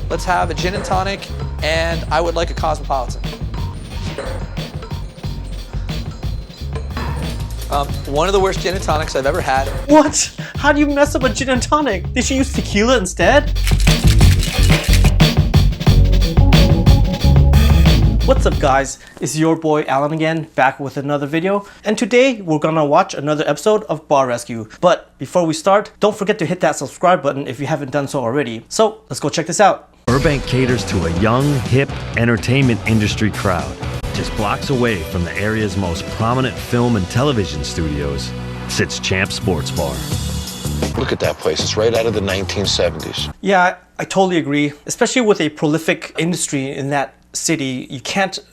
Let's have a gin and tonic, and I would like a cosmopolitan. One of the worst gin and tonics I've ever had. What? How do you mess up a gin and tonic? Did she use tequila instead? What's up guys, it's your boy Alan again, back with another video, and today we're gonna watch another episode of Bar Rescue. But before we start, don't forget to hit that subscribe button if you haven't done so already. So let's go check this out. Burbank caters to a young, hip entertainment industry crowd. Just blocks away from the area's most prominent film and television studios sits Chumps Sports Bar. Look at that place, it's right out of the 1970s. Yeah, I totally agree, especially with a prolific industry in that city.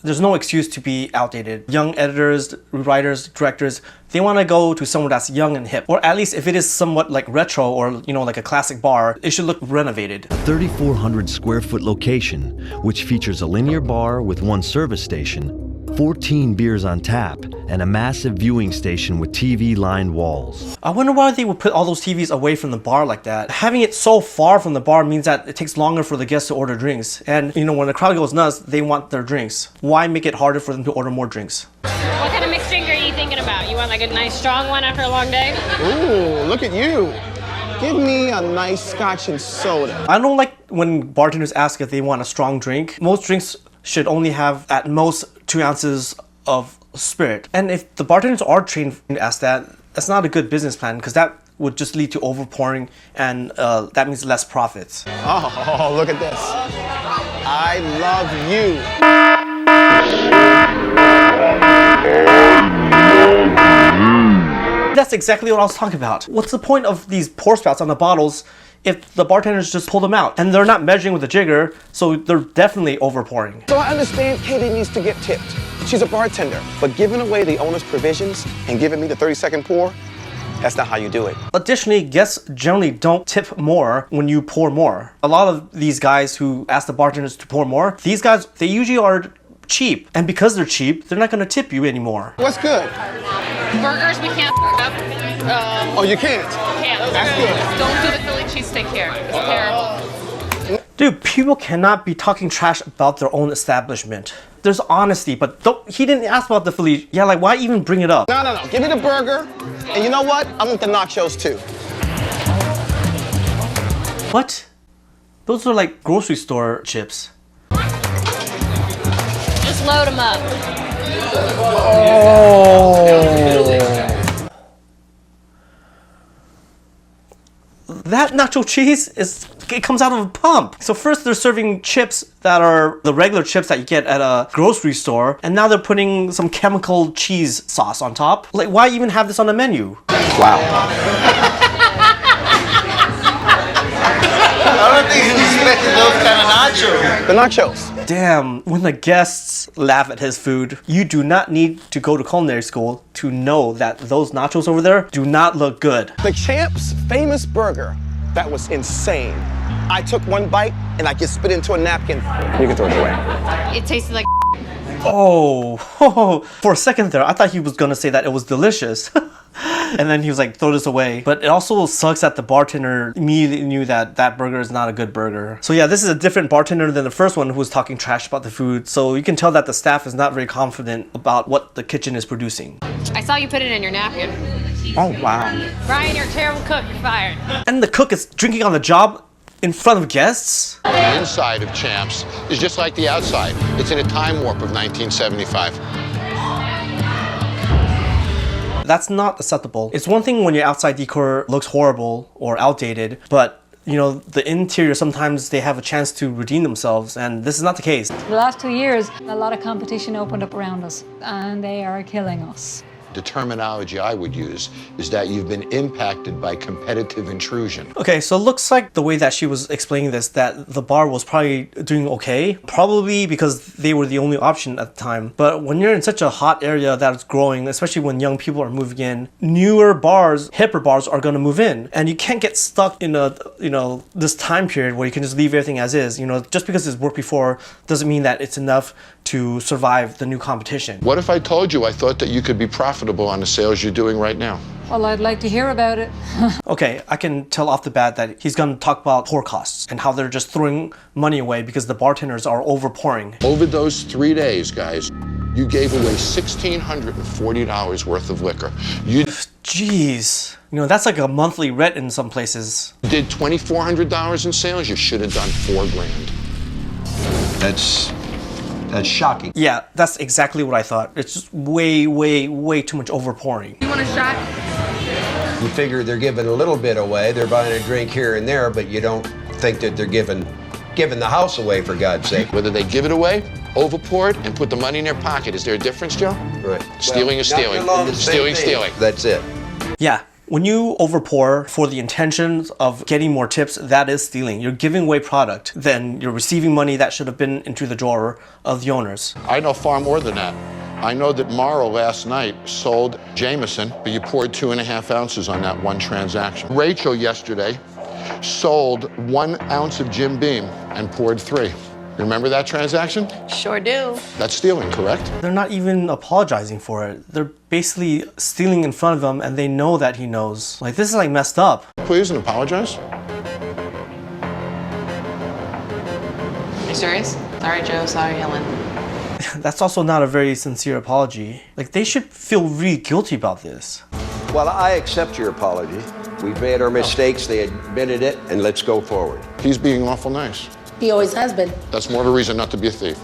There's no excuse to be outdated. Young editors, writers, directors, they want to go to somewhere that's young and hip, or at least if it is somewhat like retro or like a classic bar, it should look renovated. A 3,400 square foot location, which features a linear bar with one service station, 14 beers on tap, and a massive viewing station with TV-lined walls. I wonder why they would put all those TVs away from the bar like that. Having it so far from the bar means that it takes longer for the guests to order drinks. And when the crowd goes nuts, they want their drinks. Why make it harder for them to order more drinks? What kind of mixed drink are you thinking about? You want like a nice strong one after a long day? Ooh, look at you. Give me a nice scotch and soda. I don't like when bartenders ask if they want a strong drink. Most drinks should only have at most 2 ounces of spirit. And if the bartenders are trained to ask that, that's not a good business plan, because that would just lead to overpouring, and that means less profits. Oh, look at this. I love you. That's exactly what I was talking about. What's the point of these pour spouts on the bottles if the bartenders just pull them out? And they're not measuring with a jigger, so they're definitely overpouring. So I understand Katie needs to get tipped. She's a bartender, but giving away the owner's provisions and giving me the 30-second pour, that's not how you do it. Additionally, guests generally don't tip more when you pour more. A lot of these guys who ask the bartenders to pour more, these guys, they usually are cheap. And because they're cheap, they're not gonna tip you anymore. What's good? Burgers we can't up. Oh, you can't? Can't. That's good. Don't do the Philly cheesesteak here. It's terrible. Dude, people cannot be talking trash about their own establishment. There's honesty, but he didn't ask about the Philly. Yeah, like why even bring it up? No. Give me the burger. And you know what? I want the Nachos too. What? Those are like grocery store chips. Just load them up. That nacho cheese it comes out of a pump. So first they're serving chips that are the regular chips that you get at a grocery store, and now they're putting some chemical cheese sauce on top. Like, why even have this on the menu? Wow. I don't think he was expecting those kind of nachos. The nachos. Damn, when the guests laugh at his food, you do not need to go to culinary school to know that those nachos over there do not look good. The Champs famous burger, that was insane. I took one bite and I just spit into a napkin. You can throw it away. It tasted like Oh, for a second there, I thought he was gonna say that it was delicious. And then he was like, throw this away. But it also sucks that the bartender immediately knew that that burger is not a good burger. So yeah, this is a different bartender than the first one who was talking trash about the food. So you can tell that the staff is not very confident about what the kitchen is producing. I saw you put it in your napkin. Oh, wow. Brian, you're a terrible cook. You're fired. And the cook is drinking on the job in front of guests? The inside of Champs is just like the outside. It's in a time warp of 1975. That's not acceptable. It's one thing when your outside decor looks horrible or outdated, but the interior, sometimes they have a chance to redeem themselves, and this is not the case. The last 2 years, a lot of competition opened up around us, and they are killing us. The terminology I would use is that you've been impacted by competitive intrusion. Okay, so it looks like the way that she was explaining this, that the bar was probably doing okay, probably because they were the only option at the time. But when you're in such a hot area that's growing, especially when young people are moving in, newer bars, hipper bars are going to move in, and you can't get stuck in this time period where you can just leave everything as is. Just because it's worked before doesn't mean that it's enough to survive the new competition. What if I told you I thought that you could be profitable profitable on the sales you're doing right now? Well, I'd like to hear about it. Okay, I can tell off the bat that he's going to talk about pour costs and how they're just throwing money away because the bartenders are overpouring. Over those 3 days, guys, you gave away $1,640 worth of liquor. You Jeez. You know, that's like a monthly rent in some places. did $2,400 in sales. You should have done $4 grand. That's shocking. Yeah, that's exactly what I thought. It's just way, way, way too much overpouring. You want a shot? You figure they're giving a little bit away, they're buying a drink here and there, but you don't think that they're giving the house away, for God's sake. Whether they give it away, overpoured, and put the money in their pocket, is there a difference, Joe? Right. Stealing is stealing. Stealing. That's it. Yeah, when you overpour for the intentions of getting more tips, that is stealing. You're giving away product, then you're receiving money that should have been into the drawer of the owners. I know far more than that. I know that Morrow last night sold Jameson, but you poured 2.5 ounces on that one transaction. Rachel yesterday sold 1 ounce of Jim Beam and poured 3. Remember that transaction? Sure do. That's stealing, correct? They're not even apologizing for it. They're basically stealing in front of him and they know that he knows. Like, this is like messed up. Please and apologize. Are you serious? Sorry, Joe. Sorry, Helen. That's also not a very sincere apology. Like, they should feel really guilty about this. Well, I accept your apology. We've made our mistakes, they admitted it, and let's go forward. He's being awful nice. He always has been. That's more of a reason not to be a thief.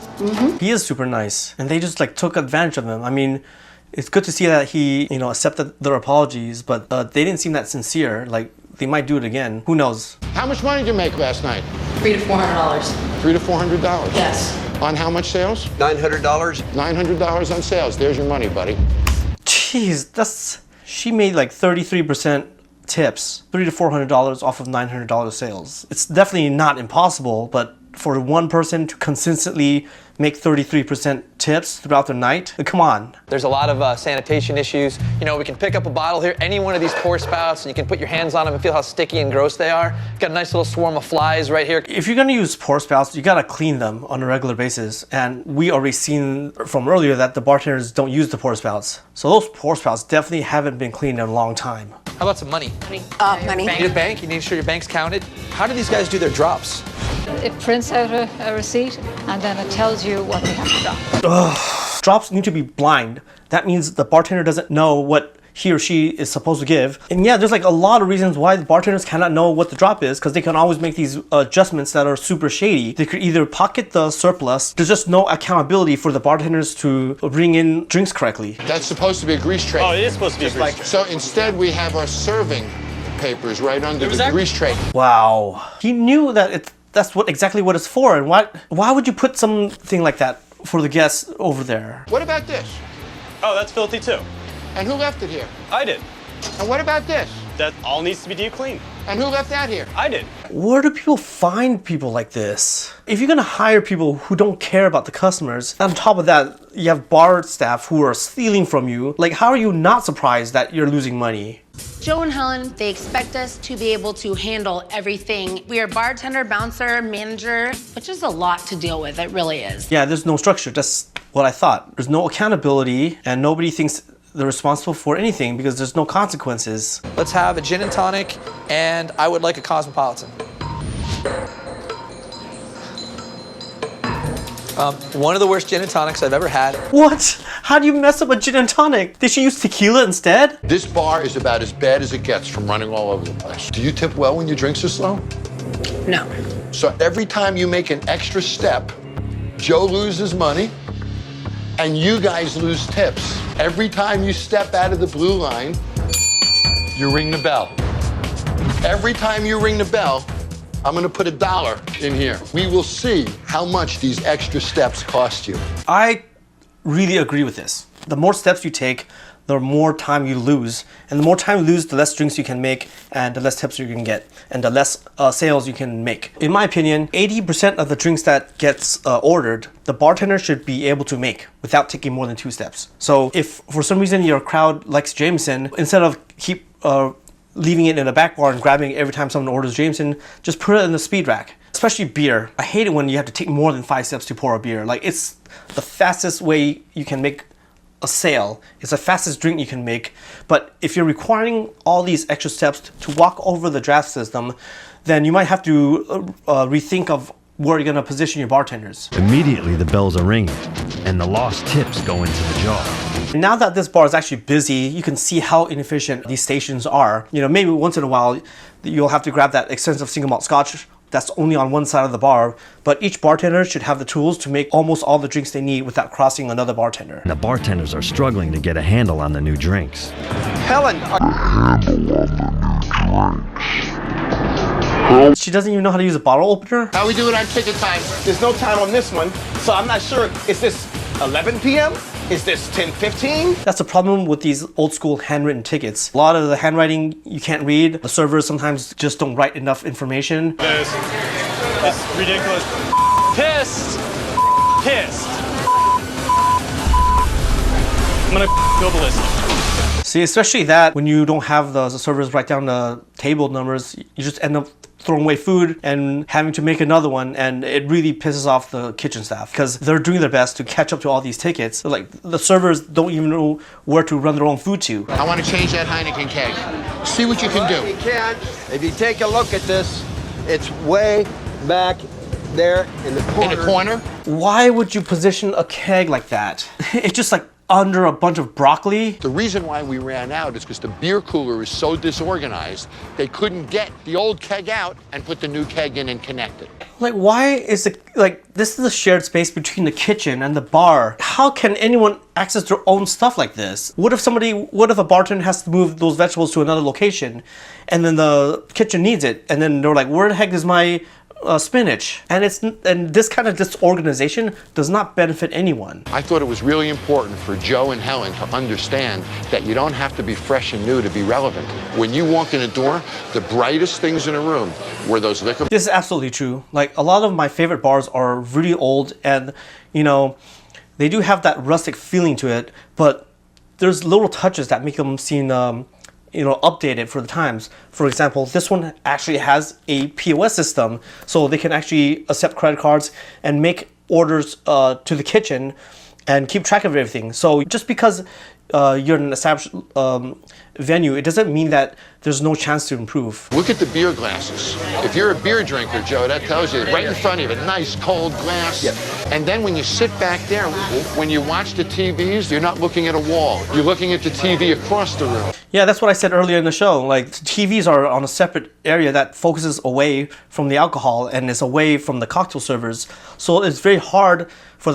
He is super nice, and they just like took advantage of him. I mean, it's good to see that he, you know, accepted their apologies, but they didn't seem that sincere. Like, they might do it again. Who knows? How much money did you make last night? $300 to $400. $300 to $400? Yes. On how much sales? $900? $900 on sales. There's your money, buddy. Jeez, she made like 33% tips, $300 to $400 off of $900 sales. It's definitely not impossible, but for one person to consistently make 33% tips throughout the night, come on. There's a lot of sanitation issues. You know, we can pick up a bottle here, any one of these pour spouts, and you can put your hands on them and feel how sticky and gross they are. Got a nice little swarm of flies right here. If you're gonna use pour spouts, you gotta clean them on a regular basis. And we already seen from earlier that the bartenders don't use the pour spouts. So those pour spouts definitely haven't been cleaned in a long time. How about some money? Money. You need a bank, you need to sure your bank's counted. How do these guys do their drops? It prints out a receipt and then it tells you what they have to drop. Drops need to be blind. That means the bartender doesn't know what he or she is supposed to give. And yeah, there's like a lot of reasons why the bartenders cannot know what the drop is, because they can always make these adjustments that are super shady. They could either pocket the surplus. There's just no accountability for the bartenders to bring in drinks correctly. That's supposed to be a grease tray. Oh, it is supposed to be a grease tray. So instead we have our serving papers right under the grease tray. Wow. He knew that that's exactly what it's for. And why would you put something like that for the guests over there? What about this? Oh, that's filthy too. And who left it here? I did. And what about this? That all needs to be deep cleaned. And who left that here? I did. Where do people find people like this? If you're gonna hire people who don't care about the customers, on top of that, you have bar staff who are stealing from you, like, how are you not surprised that you're losing money? Joe and Helen, they expect us to be able to handle everything. We are bartender, bouncer, manager, which is a lot to deal with. It really is. Yeah, there's no structure. That's what I thought. There's no accountability, and nobody thinks they're responsible for anything because there's no consequences. Let's have a gin and tonic, and I would like a cosmopolitan. One of the worst gin and tonics I've ever had. What? How do you mess up a gin and tonic? Did she use tequila instead? This bar is about as bad as it gets from running all over the place. Do you tip well when your drinks are slow? No. So every time you make an extra step, Joe loses money and you guys lose tips. Every time you step out of the blue line, you ring the bell. Every time you ring the bell, I'm gonna put $1 in here. We will see how much these extra steps cost you. I really agree with this. The more steps you take, the more time you lose. And the more time you lose, the less drinks you can make, and the less tips you can get, and the less sales you can make. In my opinion, 80% of the drinks that gets ordered, the bartender should be able to make without taking more than 2 steps. So if for some reason your crowd likes Jameson, instead of keep leaving it in a back bar and grabbing it every time someone orders Jameson, just put it in the speed rack. Especially beer. I hate it when you have to take more than 5 steps to pour a beer. Like, it's the fastest way you can make a sale. It's the fastest drink you can make. But if you're requiring all these extra steps to walk over the draft system, then you might have to rethink of where you're going to position your bartenders. Immediately the bells are ringing and the lost tips go into the jar. Now that this bar is actually busy, you can see how inefficient these stations are. You know, maybe once in a while you'll have to grab that expensive single malt scotch that's only on one side of the bar, but each bartender should have the tools to make almost all the drinks they need without crossing another bartender. And the bartenders are struggling to get a handle on the new drinks. Helen, She doesn't even know how to use a bottle opener? How we doing on ticket time? there's no time on this one, so I'm not sure. Is this 11 p.m.? Is this 10:15? That's the problem with these old school handwritten tickets. A lot of the handwriting you can't read. The servers sometimes just don't write enough information. This is ridiculous. Pissed. I'm gonna go ballistic. See, especially that when you don't have the servers write down the table numbers, you just end up throwing away food and having to make another one, and it really pisses off the kitchen staff because they're doing their best to catch up to all these tickets. Like, the servers don't even know where to run their own food to. I want to change that Heineken keg. See what you can do. You can. If you take a look at this, it's way back there in the corner. In the corner? Why would you position a keg like that? It's just like under a bunch of broccoli. The reason why we ran out is because the beer cooler is so disorganized, they couldn't get the old keg out and put the new keg in and connect it. Like, why is it, like, this is a shared space between the kitchen and the bar. How can anyone access their own stuff like this? What if a bartender has to move those vegetables to another location and then the kitchen needs it, and then they're like, where the heck is my spinach? And this kind of disorganization does not benefit anyone. I thought it was really important for Joe and Helen to understand that you don't have to be fresh and new to be relevant. When you walk in a door, the brightest things in a room were those liquor. This is absolutely true. Like, a lot of my favorite bars are really old, and you know, they do have that rustic feeling to it, but there's little touches that make them seem updated for the times. For example, this one actually has a POS system, so they can actually accept credit cards and make orders to the kitchen and keep track of everything. So just because you're in an established venue, it doesn't mean that there's no chance to improve. Look at the beer glasses. If you're a beer drinker, Joe, that tells you right in front of you, a nice cold glass. Yep. And then when you sit back there, when you watch the TVs, you're not looking at a wall. You're looking at the TV across the room. Yeah, that's what I said earlier in the show. Like, TVs are on a separate area that focuses away from the alcohol and is away from the cocktail servers. So it's very hard for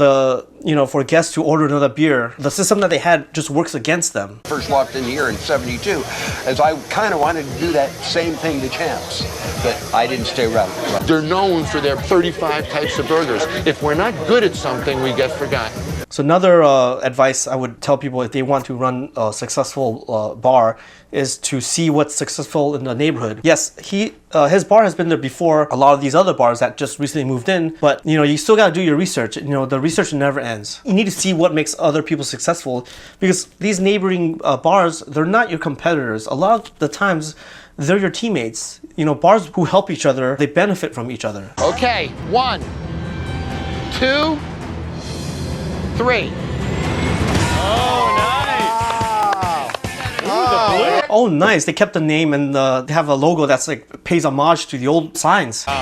for guests to order another beer. The system that they had just works against them. First walked in here in '72, as I kind of wanted to do that same thing to Chumps, but I didn't stay relevant. They're known for their 35 types of burgers. If we're not good at something, we get forgotten. So another advice I would tell people if they want to run a successful bar is to see what's successful in the neighborhood. Yes, his bar has been there before a lot of these other bars that just recently moved in, but you still got to do your research. The research never ends. You need to see what makes other people successful, because these neighboring bars, they're not your competitors. A lot of the times, they're your teammates. Bars who help each other, they benefit from each other. Okay, 1, 2, 3. Oh, nice. They kept the name, and they have a logo that's like pays homage to the old signs. Look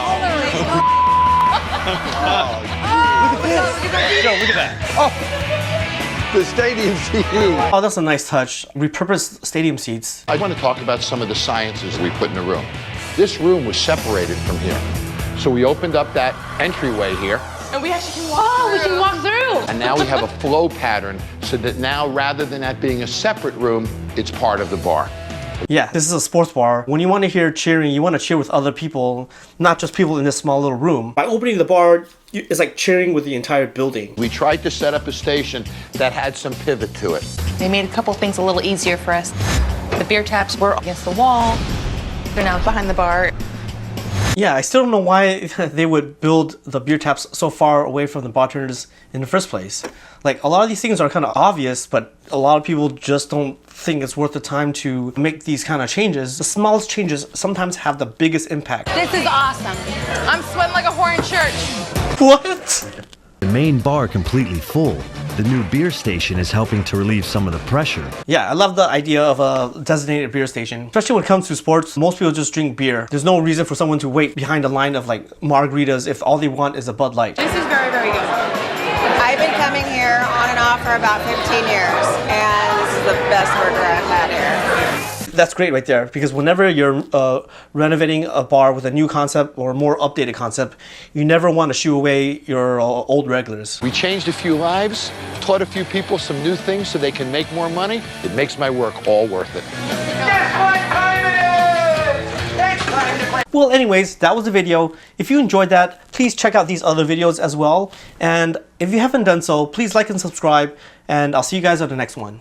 at that. The stadium seating. Oh, that's a nice touch. Repurposed stadium seats. I want to talk about some of the sciences we put in the room. This room was separated from here. So we opened up that entryway here. And we actually can walk through. And now we have a flow pattern so that now, rather than that being a separate room, it's part of the bar. Yeah, this is a sports bar. When you want to hear cheering, you want to cheer with other people, not just people in this small little room. By opening the bar, it's like cheering with the entire building. We tried to set up a station that had some pivot to it. They made a couple things a little easier for us. The beer taps were against the wall. They're now behind the bar. Yeah, I still don't know why they would build the beer taps so far away from the bartenders in the first place. Like, a lot of these things are kind of obvious, but a lot of people just don't think it's worth the time to make these kind of changes. The smallest changes sometimes have the biggest impact. This is awesome. I'm sweating like a whore in church. What? The main bar completely full, The new beer station is helping to relieve some of the pressure. Yeah, I love the idea of a designated beer station. Especially when it comes to sports, most people just drink beer. There's no reason for someone to wait behind a line of like margaritas if all they want is a Bud Light. This is very, very good. I've been coming here on and off for about 15 years, and this is the best burger I've had here. That's great right there, because whenever you're renovating a bar with a new concept or a more updated concept, you never want to shoo away your old regulars. We changed a few lives, taught a few people some new things so they can make more money. It makes my work all worth it. Well, anyways, that was the video. If you enjoyed that, please check out these other videos as well. And if you haven't done so, please like and subscribe, and I'll see you guys on the next one.